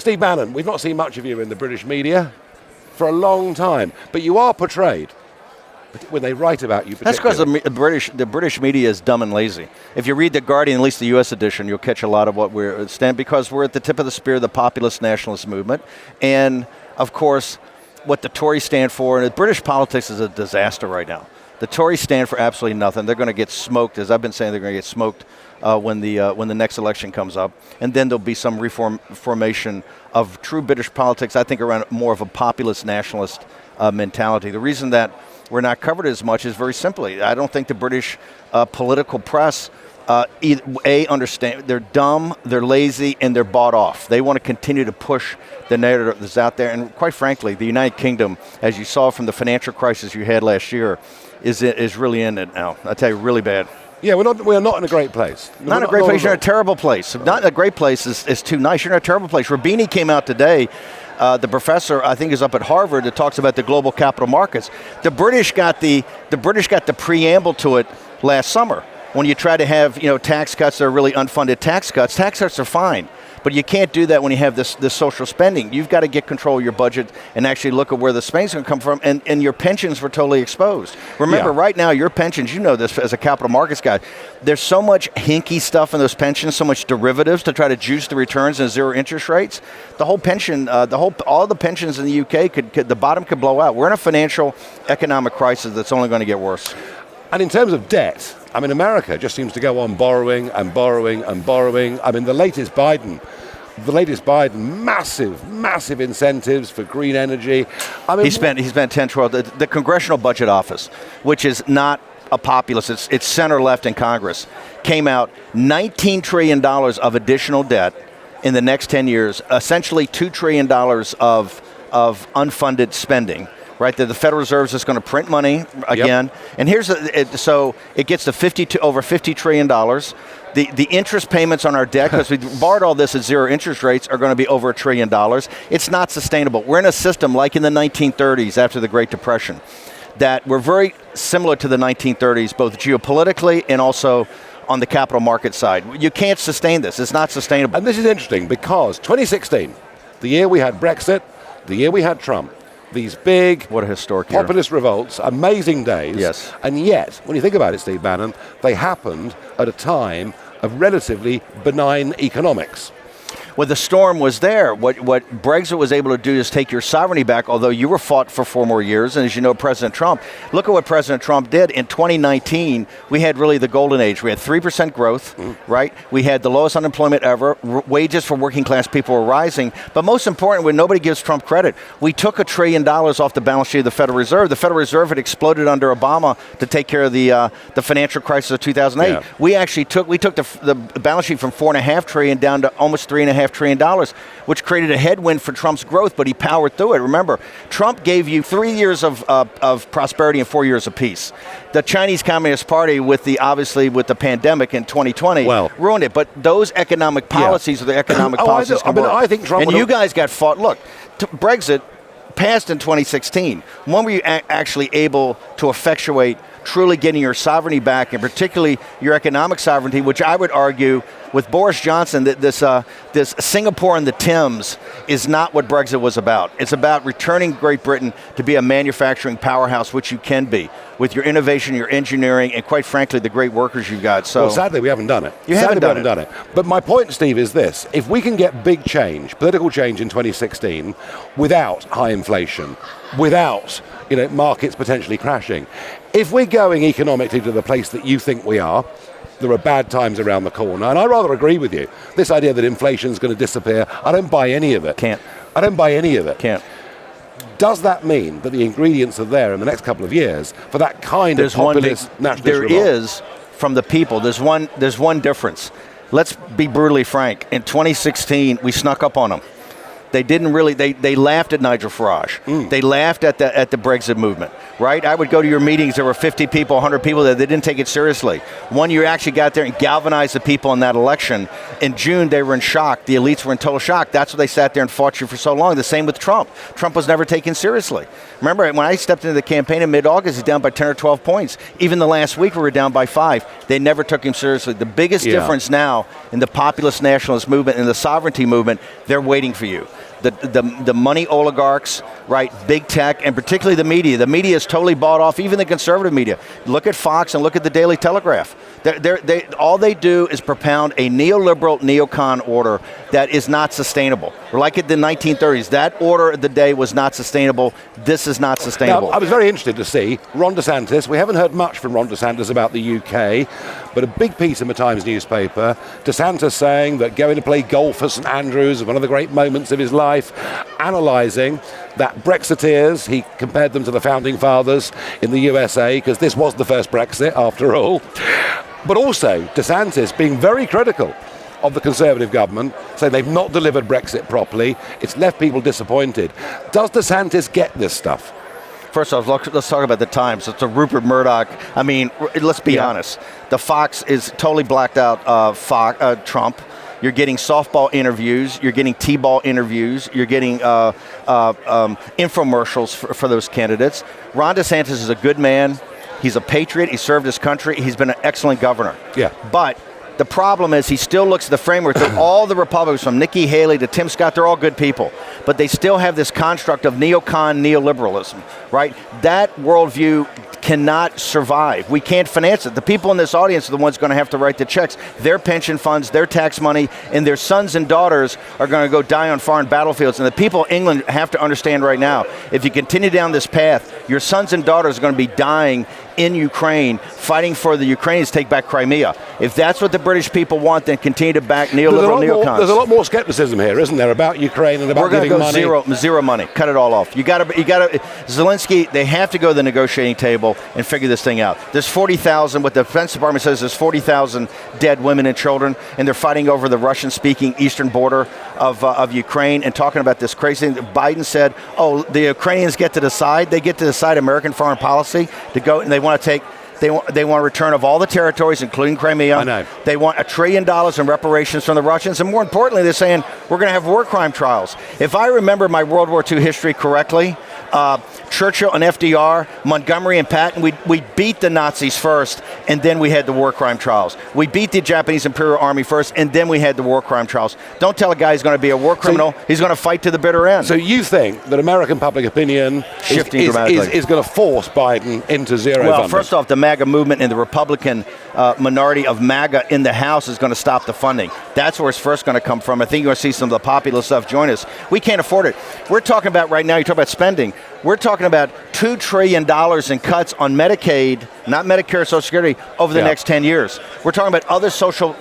Steve Bannon, we've not seen much of you in the British media for a long time, but you are portrayed, when they write about you That's because the British media is dumb and lazy. If you read The Guardian, at least the US edition, you'll catch a lot of what we're stand, because we're at the tip of the spear of the populist nationalist movement. And of course, what the Tories stand for, and British politics is a disaster right now. The Tories stand for absolutely nothing. They're going to get smoked, as I've been saying, they're going to get smoked when the next election comes up. And then there'll be some formation of true British politics, I think, around more of a populist nationalist mentality. The reason that we're not covered as much is very simply, I don't think the British political press understand. They're dumb, they're lazy, and they're bought off. They want to continue to push the narrative that's out there. And quite frankly, the United Kingdom, as you saw from the financial crisis you had last year, is really in it now. I tell you, really bad. Yeah, we're not in a great place. Not a great place. You're in a terrible place. Not a great place is too nice. You're in a terrible place. Rubini came out today. The professor, I think, is up at Harvard, that talks about the global capital markets. The British got the preamble to it last summer. When you try to have tax cuts that are really unfunded tax cuts are fine. But you can't do that when you have this social spending. You've got to get control of your budget and actually look at where the spending's going to come from. And your pensions were totally exposed. Remember, right now, your pensions, you know this as a capital markets guy, there's so much hinky stuff in those pensions, so much derivatives to try to juice the returns and zero interest rates. The whole pension, all the pensions in the UK, the bottom could blow out. We're in a financial economic crisis that's only going to get worse. And in terms of debt, I mean, America just seems to go on borrowing and borrowing and borrowing. I mean, the latest Biden, massive incentives for green energy. I mean, he spent 10, 12. The Congressional Budget Office, which is not a populist, it's center left in Congress, came out $19 trillion of additional debt in the next 10 years, essentially $2 trillion of unfunded spending. Right, the Federal Reserve is just going to print money again, and so it gets to over $50 trillion. The interest payments on our debt, because we borrowed all this at zero interest rates, are going to be over $1 trillion. It's not sustainable. We're in a system like in the 1930s after the Great Depression, that we're very similar to the 1930s, both geopolitically and also on the capital market side. You can't sustain this. It's not sustainable. And this is interesting because 2016, the year we had Brexit, the year we had Trump, these big, what a historic populist revolts, amazing days. Yes. And yet, when you think about it, Steve Bannon, they happened at a time of relatively benign economics. Well, the storm was there. What Brexit was able to do is take your sovereignty back, although you were fought for 4 more years. And as you know, President Trump, look at what President Trump did. In 2019, we had really the golden age. We had 3% growth, right? We had the lowest unemployment ever. Wages for working class people were rising. But most important, when nobody gives Trump credit, we took $1 trillion off the balance sheet of the Federal Reserve. The Federal Reserve had exploded under Obama to take care of the financial crisis of 2008. Yeah. We took the balance sheet from $4.5 trillion down to almost $3.5 trillion, which created a headwind for Trump's growth, but he powered through it. Remember, Trump gave you 3 years of prosperity and 4 years of peace. The Chinese Communist Party, with the pandemic in 2020, ruined it. But those economic policies are the economic policies. I think Trump. And you guys got fought. Look, Brexit passed in 2016. When were you actually able to effectuate truly getting your sovereignty back, and particularly your economic sovereignty, which I would argue with Boris Johnson that this Singapore and the Thames is not what Brexit was about. It's about returning Great Britain to be a manufacturing powerhouse, which you can be, with your innovation, your engineering, and quite frankly, the great workers you've got. So, well, sadly, we haven't done it. We haven't done it. But my point, Steve, is this. If we can get big change, political change in 2016, without high inflation, without markets potentially crashing, if we're going economically to the place that you think we are, there are bad times around the corner. And I rather agree with you. This idea that inflation is going to disappear, I don't buy any of it. I don't buy any of it. Does that mean that the ingredients are there in the next couple of years for that kind of populist nationalist revolt? There is, from the people. There's one difference. Let's be brutally frank. In 2016, we snuck up on them. They didn't really, they laughed at Nigel Farage. They laughed at the Brexit movement, right? I would go to your meetings, there were 50 people, 100 people there, they didn't take it seriously. One year actually got there and galvanized the people in that election. In June, they were in shock. The elites were in total shock. That's why they sat there and fought you for so long. The same with Trump. Trump was never taken seriously. Remember, when I stepped into the campaign in mid-August, he's down by 10 or 12 points. Even the last week, we were down by 5. They never took him seriously. The biggest difference now in the populist nationalist movement and the sovereignty movement, they're waiting for you. The money oligarchs, right, big tech, and particularly the media. The media is totally bought off, even the conservative media. Look at Fox and look at the Daily Telegraph. All they do is propound a neoliberal, neocon order that is not sustainable. Like in the 1930s, that order of the day was not sustainable. This is not sustainable. Now, I was very interested to see Ron DeSantis. We haven't heard much from Ron DeSantis about the UK, but a big piece in the Times newspaper, DeSantis saying that going to play golf at St Andrews was one of the great moments of his life, analysing that Brexiteers, he compared them to the founding fathers in the USA, because this was the first Brexit after all. But also, DeSantis being very critical of the Conservative government, saying they've not delivered Brexit properly. It's left people disappointed. Does DeSantis get this stuff? First off, let's talk about the Times. It's a Rupert Murdoch. I mean, let's be honest. The Fox is totally blacked out Trump. You're getting softball interviews. You're getting t-ball interviews. You're getting infomercials for those candidates. Ron DeSantis is a good man. He's a patriot. He served his country. He's been an excellent governor. Yeah. But the problem is he still looks at the framework that all the Republicans, from Nikki Haley to Tim Scott, they're all good people. But they still have this construct of neocon neoliberalism, right? That worldview cannot survive. We can't finance it. The people in this audience are the ones going to have to write the checks. Their pension funds, their tax money, and their sons and daughters are going to go die on foreign battlefields. And the people of England have to understand right now, if you continue down this path, your sons and daughters are going to be dying in Ukraine, fighting for the Ukrainians to take back Crimea. If that's what the British people want, then continue to back neoliberal neocons. There's a lot more skepticism here, isn't there, about Ukraine and about giving money? We're going to go zero money. Cut it all off. You got to. Zelensky. They have to go to the negotiating table and figure this thing out. There's 40,000. What the Defense Department says there's 40,000 dead women and children, and they're fighting over the Russian-speaking eastern border of Ukraine and talking about this crazy thing. Biden said, "Oh, the Ukrainians get to decide. They get to decide American foreign policy to go, and they want to take." They want a return of all the territories, including Crimea. I know. They want $1 trillion in reparations from the Russians. And more importantly, they're saying we're going to have war crime trials. If I remember my World War II history correctly, Churchill and FDR, Montgomery and Patton, we beat the Nazis first, and then we had the war crime trials. We beat the Japanese Imperial Army first, and then we had the war crime trials. Don't tell a guy he's going to be a war criminal. He's going to fight to the bitter end. So you think that American public opinion is going to force Biden into zero funding? Well, first off, the MAGA movement and the Republican minority of MAGA in the House is going to stop the funding. That's where it's first going to come from. I think you're going to see some of the populist stuff join us. We can't afford it. We're talking about right now, you talk about spending. We're talking about $2 trillion in cuts on Medicaid, not Medicare, Social Security, over the next 10 years. We're talking about other social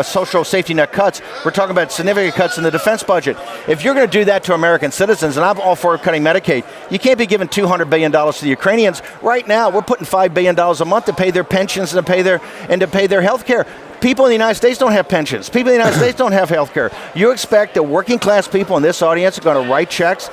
social safety net cuts. We're talking about significant cuts in the defense budget. If you're going to do that to American citizens, and I'm all for cutting Medicaid, you can't be giving $200 billion to the Ukrainians. Right now, we're putting $5 billion a month to pay their pensions and to pay their health care. People in the United States don't have pensions. People in the United States don't have health care. You expect the working class people in this audience are going to write checks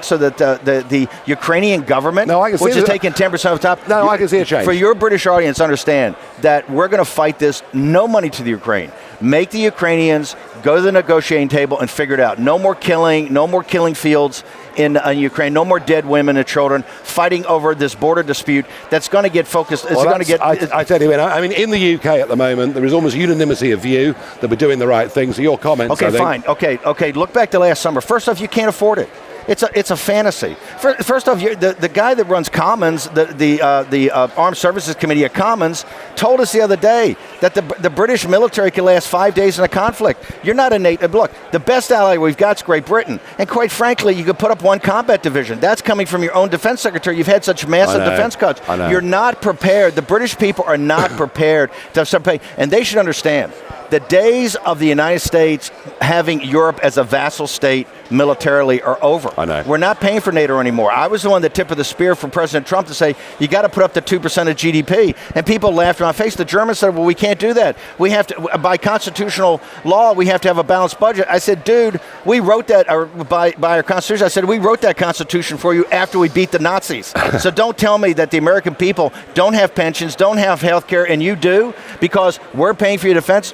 so that the Ukrainian government, which is taking 10% of the top. No, I can see a change. For your British audience, understand that we're going to fight this. No money to the Ukraine. Make the Ukrainians go to the negotiating table and figure it out. No more killing fields in Ukraine. No more dead women and children fighting over this border dispute that's going to get focused. I tell you, I mean, in the UK at the moment, there is almost unanimity of view that we're doing the right thing. So your comments, okay, fine. Okay. Look back to last summer. First off, you can't afford it. It's a fantasy. First off, the guy that runs Commons, the Armed Services Committee at Commons, told us the other day that the British military can last 5 days in a conflict. You're not a NATO. Look, the best ally we've got is Great Britain. And quite frankly, you could put up one combat division. That's coming from your own defense secretary. You've had such massive defense cuts. You're not prepared. The British people are not prepared to have some pay. And they should understand, the days of the United States having Europe as a vassal state militarily are over. I know. We're not paying for NATO anymore. I was the one, the tip of the spear from President Trump to say, you got to put up to 2% of GDP. And people laughed in my face. The Germans said, well, we can't do that. We have to, by constitutional law, we have to have a balanced budget. I said, dude, we wrote that, or by our Constitution, I said, we wrote that Constitution for you after we beat the Nazis. So don't tell me that the American people don't have pensions, don't have health care, and you do, because we're paying for your defense.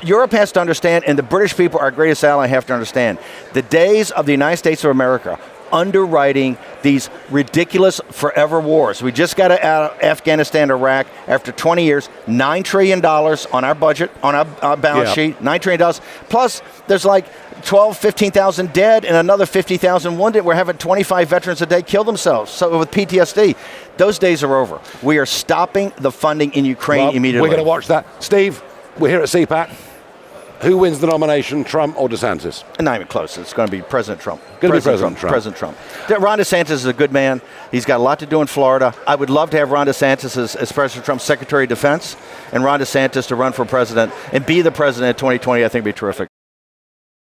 Europe has to understand, and the British people, our greatest ally, have to understand, the days of the United States of America underwriting these ridiculous forever wars. We just got out of Afghanistan, Iraq, after 20 years, $9 trillion on our budget, on our balance sheet, $9 trillion. Plus, there's like 12, 15,000 dead and another 50,000 wounded. We're having 25 veterans a day kill themselves. So with PTSD, those days are over. We are stopping the funding in Ukraine immediately. We're going to watch that. Steve, we're here at CPAC. Who wins the nomination, Trump or DeSantis? Not even close. It's going to be President Trump. President Trump. President Trump. Ron DeSantis is a good man. He's got a lot to do in Florida. I would love to have Ron DeSantis as President Trump's Secretary of Defense, and Ron DeSantis to run for president and be the president in 2020. I think would be terrific.